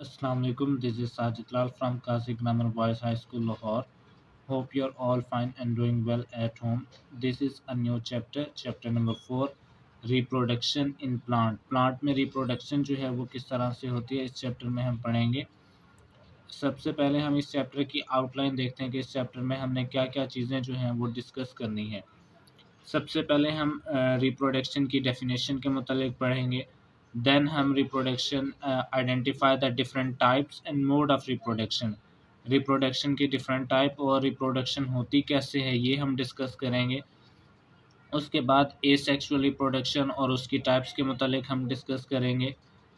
Assalamu alaikum. This is Sajid Lal from Qazi Grammar Boys High School, Lahore. Hope you're all fine and doing well at home. This is a new chapter, chapter number 4, reproduction in plant. Plant में reproduction जो है वो किस तरह से होती है, इस चैप्टर में हम पढ़ेंगे. सबसे पहले हम इस चैप्टर की आउटलाइन देखते हैं कि इस चैप्टर में हमने क्या क्या चीज़ें जो हैं वो डिस्कस करनी है. सबसे पहले हम रिप्रोडक्शन की डेफिनेशन के मुतालिक पढ़ेंगे. देन हम reproduction identify the different types and mode of reproduction. Reproduction की डिफरेंट टाइप और रिप्रोडक्शन होती कैसे है ये हम डिस्कस करेंगे. उसके बाद एसेक्सुअल रिप्रोडक्शन और उसकी टाइप्स के मुतालिक हम डिस्कस करेंगे.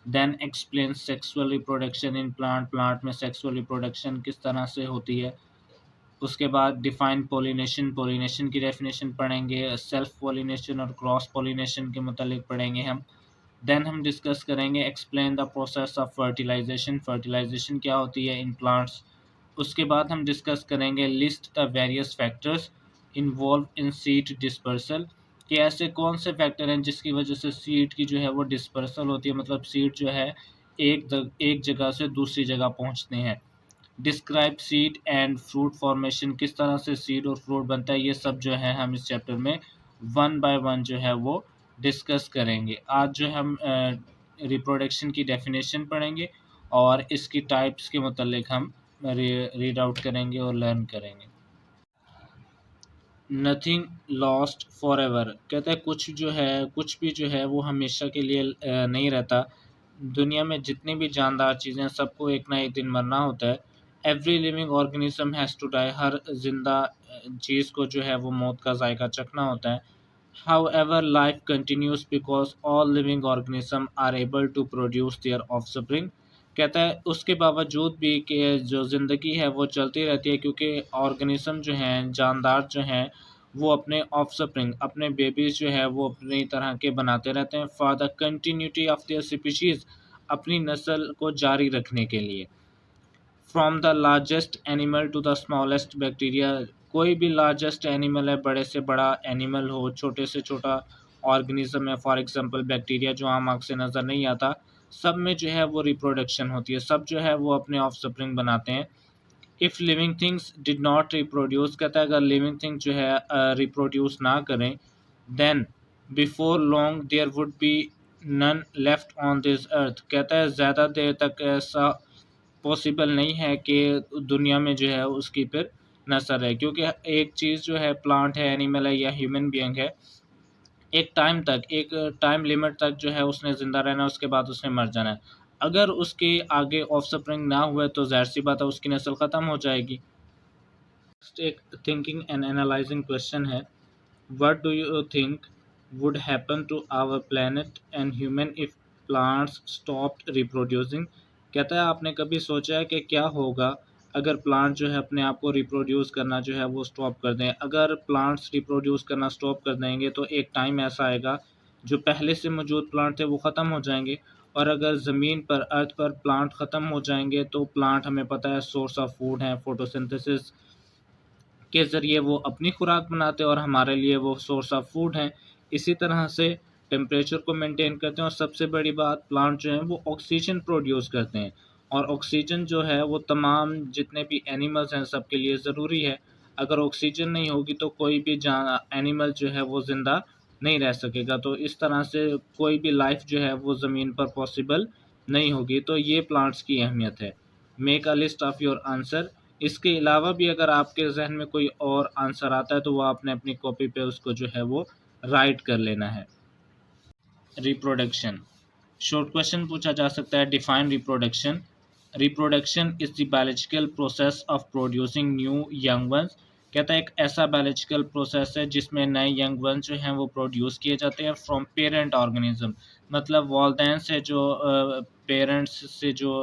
Then explain sexual reproduction in plant. Plant में सेक्सुअल रिप्रोडक्शन किस तरह से होती है. उसके बाद डिफाइन पोलिनेशन. पोलिनेशन की डेफिनेशन पढ़ेंगे. सेल्फ पोलिनेशन और क्रॉस पोलिनेशन के मुतालिक पढ़ेंगे हम. देन हम डिस्कस करेंगे explain the process of fertilisation. Fertilisation क्या होती है इन प्लांट्स. उसके बाद हम डिस्कस करेंगे list the various factors involve in seed dispersal. कि ऐसे कौन से फैक्टर हैं जिसकी वजह से सीड की जो है वो डिस्पर्सल होती है, मतलब सीड जो है एक जगह से दूसरी जगह पहुंचते हैं. Describe seed and fruit formation. किस तरह से सीड और फ्रूट बनता है, ये सब जो है हम इस चैप्टर में वन बाय वन जो है वो डिस्कस करेंगे. आज जो हम रिप्रोडक्शन की डेफिनेशन पढ़ेंगे और इसकी टाइप्स के मुतालिक हम रीड आउट करेंगे और लर्न करेंगे. Nothing lost for ever. कहते हैं कुछ भी जो है वो हमेशा के लिए नहीं रहता. दुनिया में जितनी भी जानदार चीज़ें सबको एक ना एक दिन मरना होता है. Every living organism has to die. हर जिंदा चीज़ को जो है वो मौत का जायका चखना होता है. However, life continues because all living organisms are able to produce their offspring. कहता है उसके बावजूद भी कि जो ज़िंदगी है वो चलती रहती है क्योंकि ऑर्गेनिज्म जो हैं, जानदार जो हैं, वो अपने ऑफस्प्रिंग, अपने बेबीज़ जो है वो अपनी तरह के बनाते रहते हैं. For the continuity of their species. अपनी नस्ल को जारी रखने के लिए. From the largest animal to the smallest bacteria. कोई भी लार्जेस्ट एनिमल है, बड़े से बड़ा एनिमल हो, छोटे से छोटा ऑर्गेनिज्म है, फॉर एग्जांपल बैक्टीरिया जो आम आँख से नज़र नहीं आता, सब में जो है वो रिप्रोडक्शन होती है. सब जो है वो अपने ऑफस्प्रिंग बनाते हैं. If living things did not reproduce. कहता है अगर लिविंग थिंग जो है रिप्रोड्यूस ना करें, then before long there would be none left on this earth. कहता है ज़्यादा देर तक ऐसा पॉसिबल नहीं है कि दुनिया में जो है उसकी फिर नस्ल है, क्योंकि एक चीज़ जो है प्लांट है, एनिमल है या ह्यूमन बीइंग है, एक टाइम लिमिट तक जो है उसने ज़िंदा रहना है, उसके बाद उसने मर जाना है. अगर उसके आगे ऑफस्प्रिंग ना हुए तो ज़ाहिर सी बात है उसकी नस्ल ख़त्म हो जाएगी. एक थिंकिंग एंड एनालाइजिंग क्वेश्चन है. What do you think would happen to our planet and human if plants stopped reproducing. कहता है आपने कभी सोचा है कि क्या होगा अगर प्लांट जो है अपने आप को रिप्रोड्यूस करना जो है वो स्टॉप कर दें. अगर प्लांट्स रिप्रोड्यूस करना स्टॉप कर देंगे तो एक टाइम ऐसा आएगा जो पहले से मौजूद प्लांट थे वो ख़त्म हो जाएंगे. और अगर ज़मीन पर, अर्थ पर प्लांट ख़त्म हो जाएंगे तो प्लांट हमें पता है सोर्स ऑफ फूड है, फोटोसिंथेसिस के ज़रिए वो अपनी खुराक बनाते हैं और हमारे लिए वो सोर्स ऑफ फूड हैं. इसी तरह से टेम्परेचर को मेंटेन करते हैं और सबसे बड़ी बात प्लांट जो हैं वो ऑक्सीजन प्रोड्यूस करते हैं. और ऑक्सीजन जो है वो तमाम जितने भी एनिमल्स हैं सबके लिए ज़रूरी है. अगर ऑक्सीजन नहीं होगी तो कोई भी एनिमल जो है वो ज़िंदा नहीं रह सकेगा. तो इस तरह से कोई भी लाइफ जो है वो ज़मीन पर पॉसिबल नहीं होगी. तो ये प्लांट्स की अहमियत है. Make a list of your answer. इसके अलावा भी अगर आपके जहन में कोई और आंसर आता है तो वो आपने अपनी कॉपी पे उसको जो है वो राइट कर लेना है. रिप्रोडक्शन. शॉर्ट क्वेश्चन पूछा जा सकता है. Define reproduction. Reproduction is the biological process of producing new young ones. कहता है एक ऐसा बायोलॉजिकल प्रोसेस है जिसमें नए यंग वंस जो हैं वो प्रोड्यूस किए जाते हैं फ्रॉम पेरेंट ऑर्गेनिज्म. मतलब वालदैन से जो पेरेंट्स से जो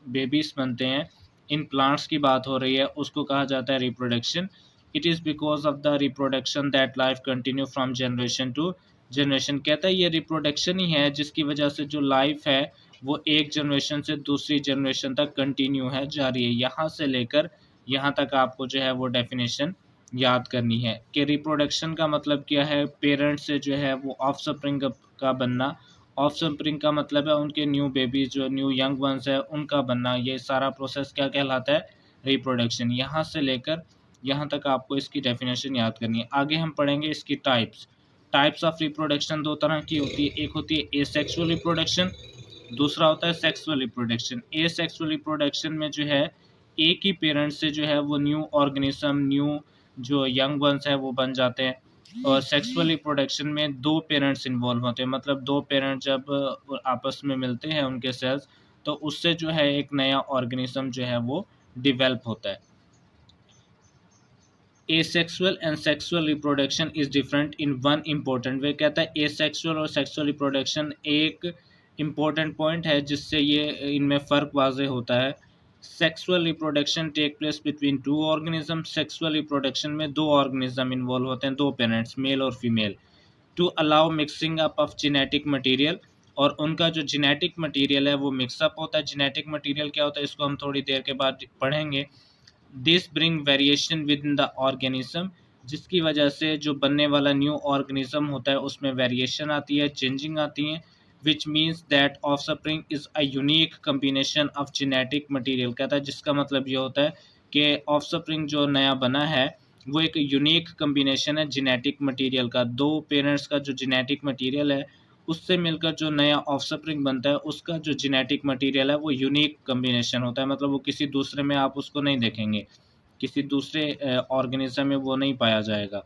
बेबीज बनते हैं, इन प्लांट्स की बात हो रही है, उसको कहा जाता है reproduction. It is because of the reproduction that life continue from generation to generation. कहता है ये रिप्रोडक्शन ही है जिसकी वजह से जो लाइफ है वो एक जनरेशन से दूसरी जनरेशन तक कंटिन्यू है, जारी है। यहाँ से लेकर यहाँ तक आपको जो है वो डेफिनेशन याद करनी है कि रिप्रोडक्शन का मतलब क्या है। पेरेंट्स से जो है वो ऑफस्प्रिंग का बनना। ऑफस्प्रिंग का मतलब है उनके न्यू बेबीज जो न्यू यंग वंस है उनका बनना। ये सारा प्रोसेस क्या कहलाता है, रिप्रोडक्शन। यहाँ से लेकर यहाँ तक आपको इसकी डेफिनेशन याद करनी है। आगे हम पढ़ेंगे इसकी टाइप्स। टाइप्स ऑफ रिप्रोडक्शन दो तरह की होती है, एक होती है एसेक्सुअल रिप्रोडक्शन, दूसरा होता है सेक्सुअल रिप्रोडक्शन। एसेक्सुअल रिप्रोडक्शन में जो है एक ही पेरेंट से जो है वो न्यू ऑर्गेनिज्म, न्यू जो यंग वंस है वो बन जाते हैं। और सेक्सुअल रिप्रोडक्शन में दो पेरेंट्स इन्वॉल्व होते हैं, मतलब दो पेरेंट जब आपस में मिलते हैं उनके सेल्स, तो उससे जो है एक नया ऑर्गेनिज्म जो है वो डिवेल्प होता है। asexual and sexual reproduction is different in one important way। कहता है asexual और sexual reproduction एक important point है जिससे ये इनमें फ़र्क वाज़ेह होता है। sexual reproduction take place between two organisms। sexual reproduction में दो organism involve होते हैं, दो parents मेल और female, to allow mixing up of genetic material। और उनका जो जेनेटिक मटेरियल है वो मिक्सअप होता है। जेनेटिक मटेरियल क्या होता है इसको हम थोड़ी देर के बाद पढ़ेंगे। This bring variation with in the organism, जिसकी वजह से जो बनने वाला न्यू ऑर्गेनिज्म होता है उसमें वेरिएशन आती है, चेंजिंग आती है। Which means that offspring is a unique combination of genetic material. कहता है जिसका मतलब ये होता है कि ऑफस्प्रिंग जो नया बना है वो एक यूनिक कम्बिनेशन है जेनेटिक मटेरियल का। दो पेरेंट्स का जो जेनेटिक मटेरियल है उससे मिलकर जो नया ऑफस्प्रिंग बनता है उसका जो जेनेटिक मटेरियल है वो यूनिक कम्बिनेशन होता है, मतलब वो किसी दूसरे में आप उसको नहीं देखेंगे, किसी दूसरे ऑर्गेनिज्म में वो नहीं पाया जाएगा।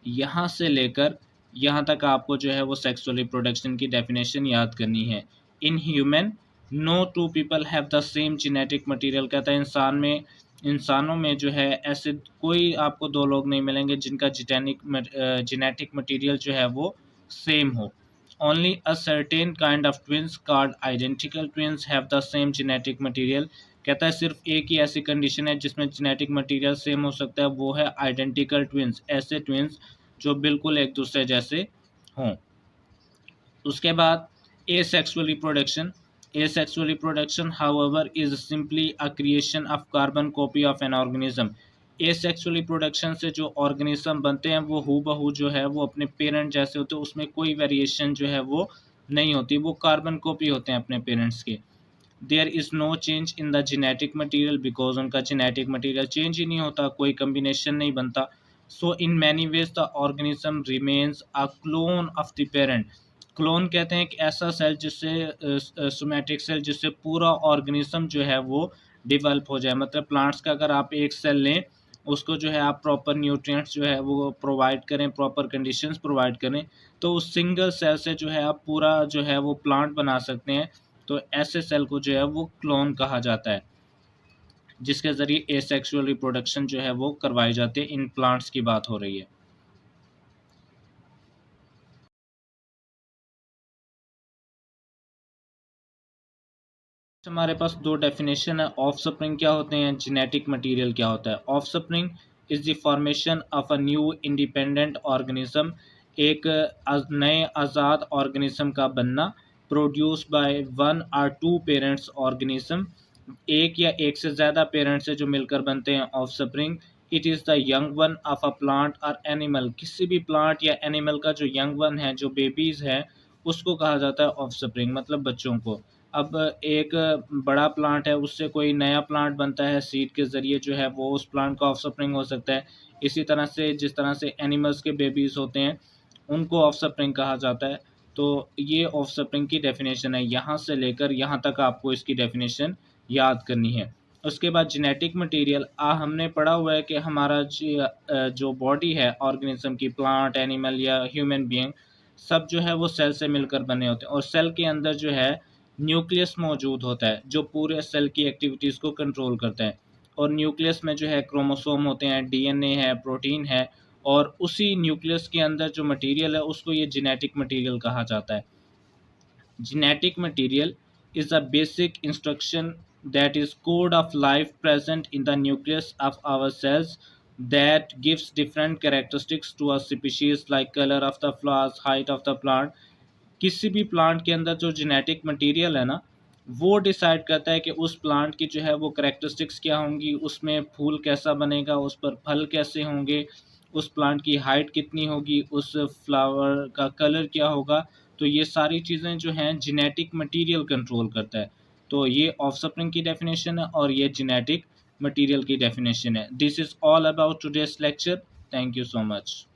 यहाँ से लेकर यहाँ तक आपको जो है वो सेक्सुअल रिप्रोडक्शन की डेफिनेशन याद करनी है। In human no two people have the same genetic material. कहता है इंसानों में जो है ऐसे कोई आपको दो लोग नहीं मिलेंगे जिनका जेनेटिक मटेरियल जो है वो सेम हो। Only a certain kind of twins called identical twins have the same genetic material. कहता है सिर्फ एक ही ऐसी कंडीशन है जिसमें जेनेटिक मटेरियल सेम हो सकता है, वो है आइडेंटिकल ट्विंस, ऐसे ट्विंस जो बिल्कुल एक दूसरे जैसे हों। उसके बाद asexual reproduction। asexual reproduction however is simply a creation of carbon copy of an organism। asexual reproduction से जो ऑर्गेनिज्म बनते हैं वो हूबहू जो है वो अपने पेरेंट जैसे होते हैं, उसमें कोई वेरिएशन जो है वो नहीं होती, वो कार्बन कॉपी होते हैं अपने पेरेंट्स के। There is no change in the genetic material because उनका जेनेटिक मटेरियल चेंज ही नहीं होता, कोई कम्बिनेशन नहीं बनता। So in many ways the organism remains a clone of the parent. Clone कहते हैं एक ऐसा सेल जिससे सोमैटिक सेल जिससे पूरा ऑर्गेनिज्म जो है वो डेवलप हो जाए। मतलब प्लांट्स का अगर आप एक सेल लें, उसको जो है आप प्रॉपर न्यूट्रिएंट्स जो है वो प्रोवाइड करें, प्रॉपर कंडीशंस प्रोवाइड करें, तो उस सिंगल सेल से जो है आप पूरा जो है वो प्लांट बना सकते हैं। तो ऐसे सेल को जो है वो क्लोन कहा जाता है, जिसके ज़रिए एसेक्सुअल रिप्रोडक्शन जो है वो करवाई जाती है। इन प्लांट्स की बात हो रही है। हमारे पास दो डेफिनेशन है, ऑफस्प्रिंग क्या होते हैं, जेनेटिक मटेरियल क्या होता है। Offspring is the formation of a new independent organism, एक नए आज़ाद ऑर्गेनिज्म का बनना। प्रोड्यूस बाय वन और टू पेरेंट्स ऑर्गेनिज्म, एक या एक से ज़्यादा पेरेंट्स से जो मिलकर बनते हैं offspring. It is the young one of a plant और एनिमल, किसी भी प्लांट या एनिमल का जो यंग वन है, जो बेबीज़ है, उसको कहा जाता है ऑफस्प्रिंग, मतलब बच्चों को। अब एक बड़ा प्लांट है उससे कोई नया प्लांट बनता है सीड के ज़रिए जो है वो उस प्लांट का ऑफस्प्रिंग हो सकता है। इसी तरह से जिस तरह से एनिमल्स के बेबीज़ होते हैं उनको ऑफस्प्रिंग कहा जाता है। तो ये ऑफस्प्रिंग की डेफिनेशन है, यहाँ से लेकर यहाँ तक आपको इसकी डेफिनेशन याद करनी है। उसके बाद जेनेटिक मटेरियल हमने पढ़ा हुआ है कि हमारा जो बॉडी है ऑर्गेनिज्म की, प्लांट, एनिमल या ह्यूमन बीइंग, सब जो है वो सेल से मिलकर बने होते हैं। और सेल के अंदर जो है न्यूक्लियस मौजूद होता है जो पूरे सेल की एक्टिविटीज़ को कंट्रोल करता है। और न्यूक्लियस में जो है क्रोमोसोम होते हैं, डीएनए है, प्रोटीन है। और उसी न्यूक्लियस के अंदर जो मटेरियल है उसको ये जेनेटिक मटेरियल कहा जाता है। Genetic material is a basic instruction that is code of life present in the nucleus of our cells। that gives different characteristics to a species like color of the flowers, height of the plant. किसी भी plant के अंदर जो genetic material है ना, वो decide करता है कि उस प्लांट की जो है वो कैरेक्टरिस्टिक्स क्या होंगी, उसमें फूल कैसा बनेगा, उस पर फल कैसे होंगे, उस प्लांट की हाइट कितनी होगी, उस फ्लावर का कलर क्या होगा। तो ये सारी चीज़ें जो हैं जेनेटिक मटेरियल कंट्रोल करता है। तो ये ऑफस्प्रिंग की डेफिनेशन है और ये जेनेटिक मटेरियल की डेफिनेशन है। This is all about today's lecture. Thank you so much.